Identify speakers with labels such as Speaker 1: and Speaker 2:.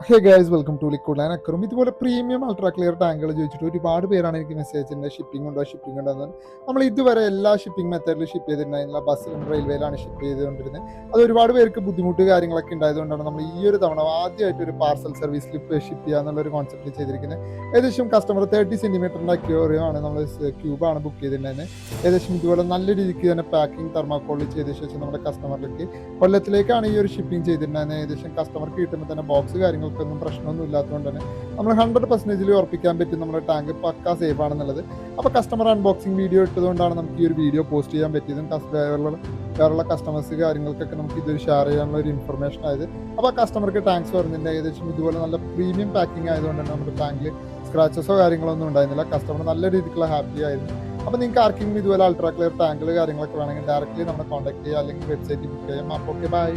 Speaker 1: Hey guys, welcome to liquid line അക്കറും. ഇതുപോലെ premium ultra clear ടാങ്കുകൾ ചോദിച്ചിട്ട് ഒരുപാട് പേരാണ് എനിക്ക് മെസ്സേജ് ചെയ്യുന്നത്, ഷിപ്പിംഗ് ഉണ്ടോ എന്ന്. നമ്മൾ ഇതുവരെ എല്ലാ ഷിപ്പിംഗ് മെത്തേഡിലും ഷിപ്പ് ചെയ്തിട്ടുണ്ടായിരുന്നില്ല. ബസ്സിലും റെയിൽവേയിലാണ് ഷിപ്പ് ചെയ്തുകൊണ്ടിരുന്നത്. അത് ഒരുപാട് പേർക്ക് ബുദ്ധിമുട്ട് കാര്യങ്ങളൊക്കെ ഉണ്ടായതുകൊണ്ടാണ് നമ്മൾ ഈ ഒരു തവണ ആദ്യമായിട്ട് ഒരു പാർസൽ സർവീസിൽ ഷിപ്പ് ചെയ്യുക എന്നുള്ള ഒരു കോൺസെപ്റ്റ് ചെയ്തിരിക്കുന്നത്. ഏകദേശം കസ്റ്റമർ 30 സെൻറ്റിമീറ്ററിൻ്റെ അക്യൂറിയാണ് നമ്മൾ ക്യൂബാണ് ബുക്ക് ചെയ്തിട്ടുണ്ടായിരുന്നത്. ഏകദേശം ഇതുപോലെ നല്ല രീതിക്ക് തന്നെ പാക്കിംഗ് തെർമാക്കോളിൽ ചെയ്ത ശേഷം നമ്മുടെ കസ്റ്റമറിലേക്ക് കൊല്ലത്തിലേക്കാണ് ഈ ഒരു ഷിപ്പിംഗ് ചെയ്തിട്ടുണ്ടായിരുന്നത്. ഏകദേശം കസ്റ്റമർക്ക് കിട്ടുമ്പോൾ തന്നെ ബോക്സ് കാര്യങ്ങൾക്കൊന്നും പ്രശ്നമൊന്നും ഇല്ലാത്തതുകൊണ്ട് തന്നെ നമ്മൾ 100% ഉറപ്പിക്കാൻ പറ്റും നമ്മുടെ ടാങ്ക് പക്കാ സേഫ് ആണെന്നുള്ളത്. അപ്പോൾ കസ്റ്റമർ അൺബോക്സിംഗ് വീഡിയോ ഇട്ടതുകൊണ്ടാണ് നമുക്ക് ഈ ഒരു വീഡിയോ പോസ്റ്റ് ചെയ്യാൻ പറ്റിയതും വേറെയുള്ള കസ്റ്റമേഴ്സ് കാര്യങ്ങൾക്കൊക്കെ നമുക്ക് ഇതൊരു ഷെയർ ചെയ്യാനുള്ള ഒരു ഇൻഫർമേഷൻ ആയത്. അപ്പോൾ കസ്റ്റമർക്ക് താങ്ക്സ് പറയുന്നുണ്ട്. ഏകദേശം ഇതുപോലെ നല്ല പ്രീമിയം പാക്കിംഗ് ആയതുകൊണ്ട് തന്നെ നമ്മുടെ ടാങ്കിൽ സ്ക്രാച്ചസോ കാര്യങ്ങളൊന്നും ഉണ്ടായിരുന്നില്ല. കസ്റ്റമർ നല്ല രീതിക്കുള്ള ഹാപ്പി ആയിരുന്നു. അപ്പോൾ നിങ്ങൾക്ക് ആർക്കെങ്കിലും ഇതുപോലെ അൾട്രാ ക്ലിയർ ടാങ്കുകൾ കാര്യങ്ങളൊക്കെ വേണമെങ്കിൽ ഡയറക്റ്റ്ലി നമ്മളെ കോൺടാക്ട് ചെയ്യുക, അല്ലെങ്കിൽ വെബ്സൈറ്റിൽ ബുക്ക് ചെയ്യാം. അപ്പോൾ ഓക്കെ, ബൈ.